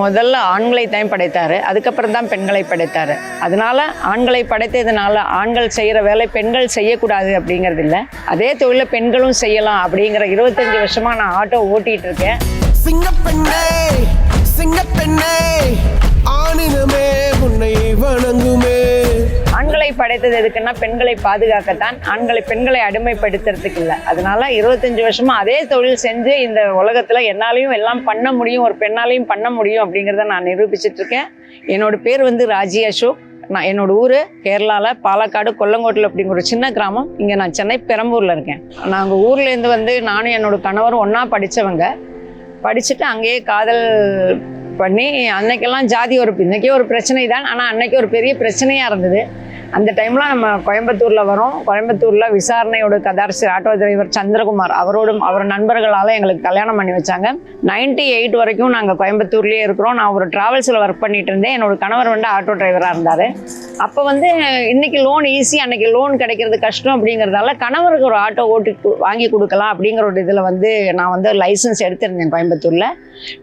முதல்ல ஆண்களை தான் படைத்தார், அதுக்கப்புறம் தான் பெண்களை படைத்தார். அதனால ஆண்களை படைத்ததுனால ஆண்கள் செய்கிற வேலை பெண்கள் செய்யக்கூடாது அப்படிங்கிறது இல்லை. அதே தொழிலை பெண்களும் செய்யலாம் அப்படிங்கிற 25 வருஷமாக நான் ஆட்டோ ஓட்டிகிட்டு இருக்கேன். சிங்கப்பெண்ணே சிங்கப்பெண்ணே ஆணினமே உன்னை வணங்குமே. ஆண்களை படைத்தது எதுக்குன்னா பெண்களை பாதுகாக்கத்தான், பெண்களை அடிமைப்படுத்துறதுக்கு இல்லை. அதனால 25 வருஷமா அதே தொழில் செஞ்சு இந்த உலகத்துல என்னாலையும் எல்லாம் பண்ண முடியும், ஒரு பெண்ணாலையும் பண்ண முடியும் அப்படிங்கிறத நான் நிரூபிச்சிட்டு இருக்கேன். என்னோட பேர் ராஜி அசோக். நான் என்னோட ஊர் கேரளாவில் பாலக்காடு கொல்லங்கோட்டில் அப்படிங்கிற ஒரு சின்ன கிராமம். இங்கே நான் சென்னை பெரம்பூரில் இருக்கேன். நாங்கள் ஊர்லேருந்து நானும் என்னோட கணவரும் ஒன்றா படித்தவங்க. படிச்சுட்டு அங்கேயே காதல் பண்ணி அன்னைக்கெல்லாம் ஜாதி இன்றைக்கே ஒரு பிரச்சனை தான், ஆனால் அன்னைக்கு ஒரு பெரிய பிரச்சனையாக இருந்தது. அந்த டைமில் நம்ம கோயம்புத்தூரில் வரோம். கோயம்புத்தூரில் விசாரணையோட கதார்சி ஆட்டோ டிரைவர் சந்திரகுமார் அவர் நண்பர்களால் எங்களுக்கு கல்யாணம் பண்ணி வச்சாங்க. 98 வரைக்கும் நாங்கள் கோயம்புத்தூர்லேயே இருக்கிறோம். நான் ஒரு ட்ராவல்ஸில் ஒர்க் பண்ணிட்டு இருந்தேன். என்னோட கணவர் ஆட்டோ டிரைவராக இருந்தார். அப்போ இன்னைக்கு லோன் ஈஸி, அன்னைக்கு லோன் கிடைக்கிறது கஷ்டம் அப்படிங்கிறதால கணவருக்கு ஒரு ஆட்டோ வாங்கி கொடுக்கலாம் அப்படிங்கிற ஒரு இதில் நான் லைசன்ஸ் எடுத்திருந்தேன் கோயம்புத்தூரில்.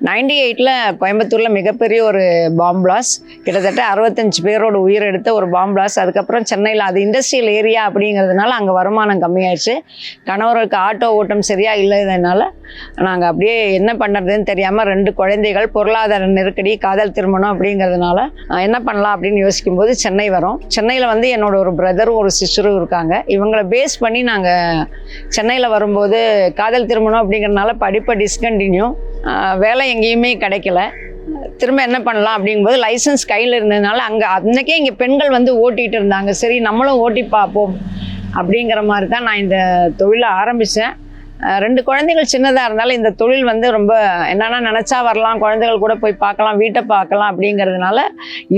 98ல் கோயம்புத்தூரில் மிகப்பெரிய ஒரு பாம் பிளாஸ்ட், கிட்டத்தட்ட 65 பேரோட உயிர் எடுத்த ஒரு பாம் பிளாஸ்ட். அதுக்கப்புறம் சென்னையில் அது இண்டஸ்ட்ரியல் ஏரியா அப்படிங்கிறதுனால அங்கே வருமானம் கம்மியாயிடுச்சு. கணவருக்கு ஆட்டோ ஓட்டம் சரியாக இல்லாததுனால நாங்கள் அப்படியே என்ன பண்ணுறதுன்னு தெரியாமல் 2 குழந்தைகள், பொருளாதார நெருக்கடி, காதல் திருமணம் அப்படிங்கிறதுனால என்ன பண்ணலாம் அப்படின்னு யோசிக்கும்போது சென்னை வரோம். சென்னையில் என்னோட ஒரு பிரதரும் ஒரு சிஸ்டரும் இருக்காங்க. இவங்களை பேஸ் பண்ணி நாங்கள் சென்னையில் வரும்போது காதல் திருமணம் அப்படிங்கிறதுனால படிப்பை டிஸ்கண்டினியூ, வேலை எங்கேயுமே கிடைக்கல. திரும்ப என்ன பண்ணலாம் அப்படிங்கும்போது லைசன்ஸ் கையில் இருந்ததுனால அன்றைக்கே இங்கே பெண்கள் ஓட்டிகிட்டு இருந்தாங்க. சரி நம்மளும் ஓட்டி பார்ப்போம் அப்படிங்கிற மாதிரி தான் நான் இந்த தொழிலை ஆரம்பித்தேன். 2 குழந்தைகள் சின்னதாக இருந்தாலும் இந்த தொழில் ரொம்ப என்னென்னா நினச்சா வரலாம், குழந்தைகள் கூட போய் பார்க்கலாம், வீட்டை பார்க்கலாம் அப்படிங்கிறதுனால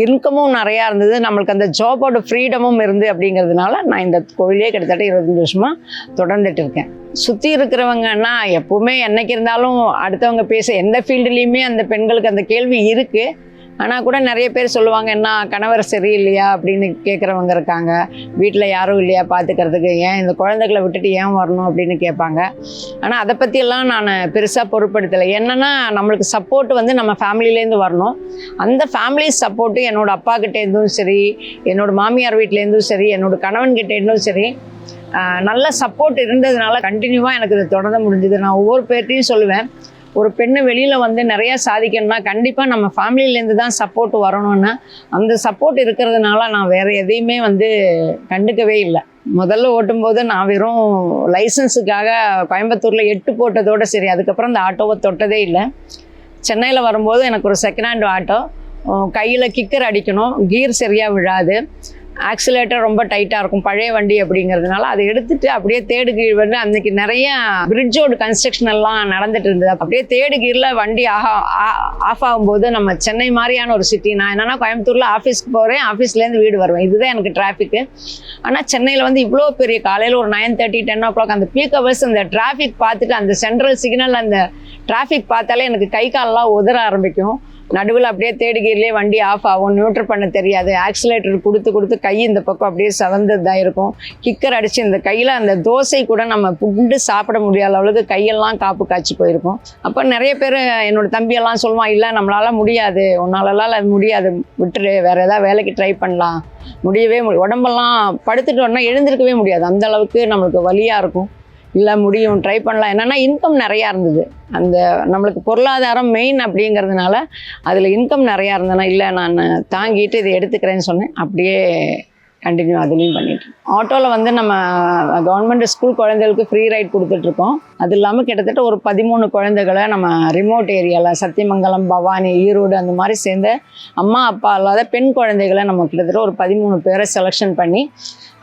இன்கமும் நிறையா இருந்தது, நம்மளுக்கு அந்த ஜாபோட ஃப்ரீடமும் இருந்து அப்படிங்கிறதுனால நான் இந்த தொழிலே கிட்டத்தட்ட 25 வருஷமாக தொடர்ந்துட்டு இருக்கேன். சுற்றி இருக்கிறவங்கன்னா எப்போவுமே என்னைக்கு இருந்தாலும் அடுத்தவங்க பேச எந்த ஃபீல்டுலேயுமே அந்த பெண்களுக்கு அந்த கேள்வி இருக்குது. ஆனால் கூட நிறைய பேர் சொல்லுவாங்க, என்ன கணவர் சரியில்லையா அப்படின்னு கேட்குறவங்க இருக்காங்க. வீட்டில் யாரும் இல்லையா பார்த்துக்கிறதுக்கு, ஏன் இந்த குழந்தைகளை விட்டுட்டு ஏன் வரணும் அப்படின்னு கேட்பாங்க. ஆனால் அதை பற்றியெல்லாம் நான் பெருசாக பொருட்படுத்தலை. என்னென்னா நம்மளுக்கு சப்போர்ட் நம்ம ஃபேமிலியிலேருந்து வரணும். அந்த ஃபேமிலி சப்போர்ட்டு என்னோடய அப்பா கிட்டேருந்தும் சரி, என்னோடய மாமியார் வீட்டிலேருந்தும் சரி, என்னோடய கணவன்கிட்டேருந்தும் சரி நல்ல சப்போர்ட் இருந்ததுனால கண்டினியூவாக எனக்கு இதை தொடர முடிஞ்சுது. நான் ஒவ்வொரு பேர்ட்டையும் சொல்லுவேன், ஒரு பெண்ணு வெளியில் நிறையா சாதிக்கணும்னா கண்டிப்பாக நம்ம ஃபேமிலியிலேருந்து தான் சப்போர்ட் வரணும்னு. அந்த சப்போர்ட் இருக்கிறதுனால நான் வேறு எதையுமே கண்டுக்கவே இல்லை. முதல்ல ஓட்டும்போது நான் வெறும் லைசன்ஸுக்காக கோயம்புத்தூரில் 8 போட்டதோடு சரி, அதுக்கப்புறம் அந்த ஆட்டோவை தொட்டதே இல்லை. சென்னையில் வரும்போது எனக்கு ஒரு செகண்ட் ஹேண்ட் ஆட்டோ, கையில் கிக்கர் அடிக்கணும், கீர் சரியாக விழாது, ஆக்சிலேட்டர் ரொம்ப டைட்டாக இருக்கும், பழைய வண்டி அப்படிங்கிறதுனால அதை எடுத்துகிட்டு அப்படியே தேடு கீழ் அன்றைக்கி நிறைய பிரிட்ஜோட கன்ஸ்ட்ரக்ஷன் எல்லாம் நடந்துட்டு இருந்தது. அப்படியே தேடு கீழில் வண்டி ஆஃப் ஆகும்போது நம்ம சென்னை மாதிரியான ஒரு சிட்டி, நான் என்னென்னா கோயம்புத்தூரில் ஆஃபீஸ்க்கு போகிறேன், ஆஃபீஸ்லேருந்து வீடு வருவேன், இதுதான் எனக்கு டிராஃபிக்கு. ஆனால் சென்னையில் இவ்வளோ பெரிய காலையில் ஒரு 9:30 10 o'clock அந்த பீக் ஹவர்ஸ் அந்த டிராஃபிக் பார்த்துட்டு அந்த சென்ட்ரல் சிக்னல் அந்த டிராஃபிக் பார்த்தாலே எனக்கு கை காலெலாம் உதற ஆரம்பிக்கும். நடுவில் அப்படியே தேடுகீர்லேயே வண்டி ஆஃப் ஆகும், நியூட்ரல் பண்ண தெரியாது, ஆக்சிலேட்டர் கொடுத்து கை இந்த பக்கம் அப்படியே சவந்ததாக இருக்கும், கிக்கர் அடித்து இந்த கையில் அந்த தோசை கூட நம்ம புண்டு சாப்பிட முடியாத அளவுக்கு கையெல்லாம் காப்பு காய்ச்சி போயிருக்கும். அப்போ நிறைய பேர் என்னோட தம்பியெல்லாம் சொல்லுவான், இல்லை நம்மளால் முடியாது, உன்னாலலாம் அது முடியாது, விட்டுரு, வேறு ஏதாவது வேலைக்கு ட்ரை பண்ணலாம், முடியவே உடம்பெல்லாம் படுத்துட்டோன்னா எழுந்திருக்கவே முடியாது, அந்த அளவுக்கு நம்மளுக்கு வலியாக இருக்கும். இல்லை முடியும், ட்ரை பண்ணலாம். என்னென்னா இன்கம் நிறையா இருந்தது, அந்த நம்மளுக்கு பொருளாதாரம் மெயின் அப்படிங்கிறதுனால அதில் இன்கம் நிறையா இருந்ததுன்னா இல்லை நான் தாங்கிட்டு இதை எடுத்துக்கிறேன்னு சொன்னேன். அப்படியே கண்டினியூ அதுலேயும் பண்ணிட்டு ஆட்டோவில் நம்ம கவர்மெண்ட் ஸ்கூல் குழந்தைகளுக்கு ஃப்ரீ ரைட் கொடுத்துட்ருக்கோம். அது இல்லாமல் கிட்டத்தட்ட ஒரு 13 குழந்தைகளை நம்ம ரிமோட் ஏரியாவில் சத்தியமங்கலம், பவானி, ஈரோடு அந்த மாதிரி சேர்ந்த அம்மா அப்பா இல்லாத பெண் குழந்தைகளை நம்ம கிட்டத்தட்ட ஒரு 13 பேரை செலெக்ஷன் பண்ணி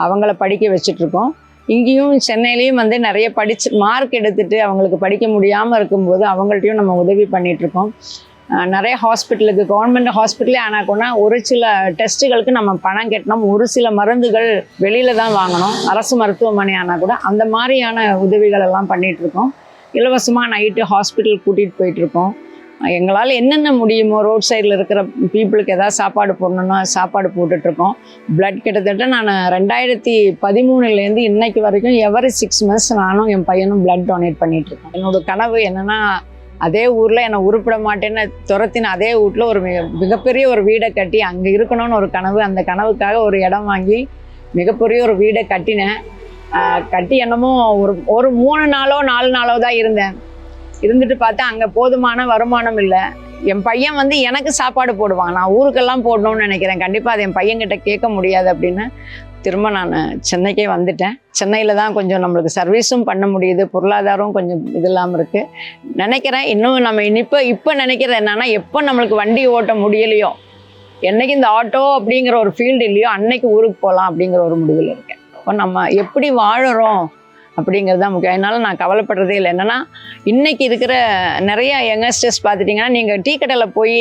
அவங்கள படிக்க வச்சிட்ருக்கோம். இங்கேயும் சென்னையிலையும் நிறைய மார்க் எடுத்துகிட்டு அவங்களுக்கு படிக்க முடியாமல் இருக்கும்போது அவங்கள்ட்டையும் நம்ம உதவி பண்ணிகிட்ருக்கோம். நிறைய ஹாஸ்பிட்டலுக்கு, கவர்மெண்ட் ஹாஸ்பிட்டலே ஆனால் கூட ஒரு சில டெஸ்ட்டுகளுக்கு நம்ம பணம் கட்டணும், ஒரு சில மருந்துகள் வெளியில் தான் வாங்கணும், அரசு மருத்துவமனை ஆனால் கூட அந்த மாதிரியான உதவிகள் எல்லாம் பண்ணிகிட்ருக்கோம். இலவசமாக நைட்டு ஹாஸ்பிட்டல் கூட்டிகிட்டு போயிட்டுருக்கோம். எங்களால் என்னென்ன முடியுமோ ரோட் சைடில் இருக்கிற பீப்புளுக்கு எதாவது சாப்பாடு போடணுன்னா சாப்பாடு போட்டுட்ருக்கோம். பிளட் கிட்டத்தட்ட நான் 2013 இன்னைக்கு வரைக்கும் எவரி 6 months நானும் என் பையனும் பிளட் டொனேட் பண்ணிகிட்ருக்கோம். என்னோடய கனவு என்னென்னா அதே ஊரில் என்னை உருப்பிட மாட்டேன்னு துரத்தின அதே வீட்டில் ஒரு மிகப்பெரிய ஒரு வீடை கட்டி அங்கே இருக்கணும்னு ஒரு கனவு. அந்த கனவுக்காக ஒரு இடம் வாங்கி மிகப்பெரிய ஒரு வீடை கட்டினேன். கட்டி என்னமோ ஒரு 3 நாளோ 4 நாளோ தான் இருந்தேன். இருந்துட்டு பார்த்தா அங்கே போதுமான வருமானம் இல்லை. என் பையன் வந்து எனக்கு சாப்பாடு போடுவான், நான் ஊருக்கெல்லாம் போடணும்னு நினைக்கிறேன். கண்டிப்பாக அது என் பையன்கிட்ட கேட்க முடியாது அப்படின்னு திரும்ப நான் சென்னைக்கே வந்துட்டேன். சென்னையில் தான் கொஞ்சம் நம்மளுக்கு சர்வீஸும் பண்ண முடியுது, பொருளாதாரம் கொஞ்சம் இது இல்லாமல் இருக்குது நினைக்கிறேன். இன்னும் நம்ம இப்போ நினைக்கிறது என்னன்னா, எப்போ நம்மளுக்கு வண்டி ஓட்ட முடியலையோ, என்னைக்கு இந்த ஆட்டோ அப்படிங்கிற ஒரு ஃபீல்டு இல்லையோ அன்னைக்கு ஊருக்கு போகலாம் அப்படிங்கிற ஒரு முடிவில் இருக்கேன். இப்போ நம்ம எப்படி வாழறோம் அப்படிங்கிறது தான் முக்கியம். அதனால நான் கவலைப்படுறதே இல்லை. என்னென்னா இன்றைக்கி இருக்கிற நிறைய யங்கஸ்டர்ஸ் பார்த்துட்டிங்கன்னா, நீங்கள் டீ கடையில் போய்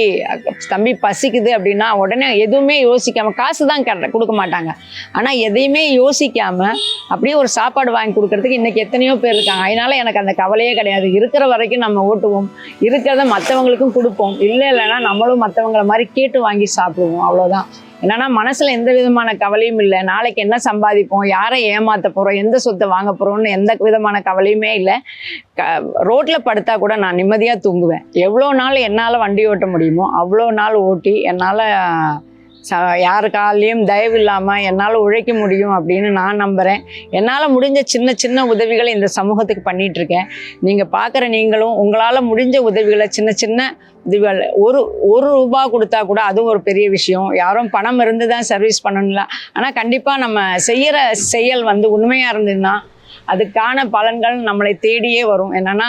தம்பி பசிக்குது அப்படின்னா உடனே எதுவுமே யோசிக்காமல், காசு தான் கொடுக்க மாட்டாங்க, ஆனால் எதையுமே யோசிக்காமல் அப்படியே ஒரு சாப்பாடு வாங்கி கொடுக்கறதுக்கு இன்றைக்கி எத்தனையோ பேர் இருக்காங்க. அதனால எனக்கு அந்த கவலையே கிடையாது. இருக்கிற வரைக்கும் நம்ம ஓட்டுவோம், இருக்கிறத மற்றவங்களுக்கும் கொடுப்போம். இல்லைன்னா நம்மளும் மற்றவங்கள மாதிரி கேட்டு வாங்கி சாப்பிடுவோம். அவ்வளோதான். என்னன்னா மனசில் எந்த விதமான கவலையும் இல்லை. நாளைக்கு என்ன சம்பாதிப்போம், யாரை ஏமாற்ற போகிறோம், எந்த சொத்தை வாங்க போகிறோம்னு எந்த விதமான கவலையுமே இல்லை. ரோட்டில் படுத்தா கூட நான் நிம்மதியாக தூங்குவேன். எவ்வளோ நாள் என்னால் வண்டி ஓட்ட முடியுமோ அவ்வளோ நாள் ஓட்டி என்னால் யாரு காலையும் தயவு இல்லாமல் என்னால் உழைக்க முடியும் அப்படின்னு நான் நம்புகிறேன். என்னால் முடிஞ்ச சின்ன சின்ன உதவிகளை இந்த சமூகத்துக்கு பண்ணிகிட்ருக்கேன். நீங்கள் பார்க்குற நீங்களும் உங்களால் முடிஞ்ச உதவிகளை, சின்ன சின்ன உதவிகள், ஒரு ரூபா கொடுத்தா கூட அதுவும் ஒரு பெரிய விஷயம். யாரும் பணம் இருந்து தான் சர்வீஸ் பண்ணணும்ல, ஆனால் கண்டிப்பாக நம்ம செய்கிற செயல் வந்து உண்மையாக இருந்ததுன்னா அதுக்கான பலன்கள் நம்மளை தேடியே வரும். என்னன்னா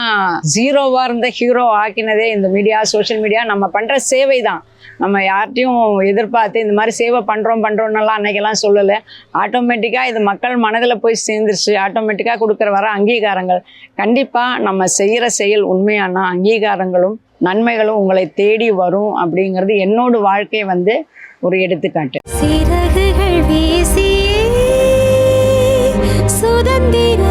ஜீரோவாக இருந்த ஹீரோ ஆக்கினதே இந்த மீடியா, சோஷியல் மீடியா. நம்ம பண்ணுற சேவை தான். நம்ம யார்ட்டையும் எதிர்பார்த்து இந்த மாதிரி சேவை பண்ணுறோன்னெல்லாம் அன்றைக்கெல்லாம் சொல்லலை. ஆட்டோமேட்டிக்காக இது மக்கள் மனதில் போய் சேர்ந்துருச்சு. ஆட்டோமேட்டிக்காக கொடுக்குற வர அங்கீகாரங்கள், கண்டிப்பாக நம்ம செய்கிற செயல் உண்மையான அங்கீகாரங்களும் நன்மைகளும் உங்களை தேடி வரும் அப்படிங்கிறது என்னோட வாழ்க்கை வந்து ஒரு எடுத்துக்காட்டு. சிறகுகள் வீசி சுதந்திர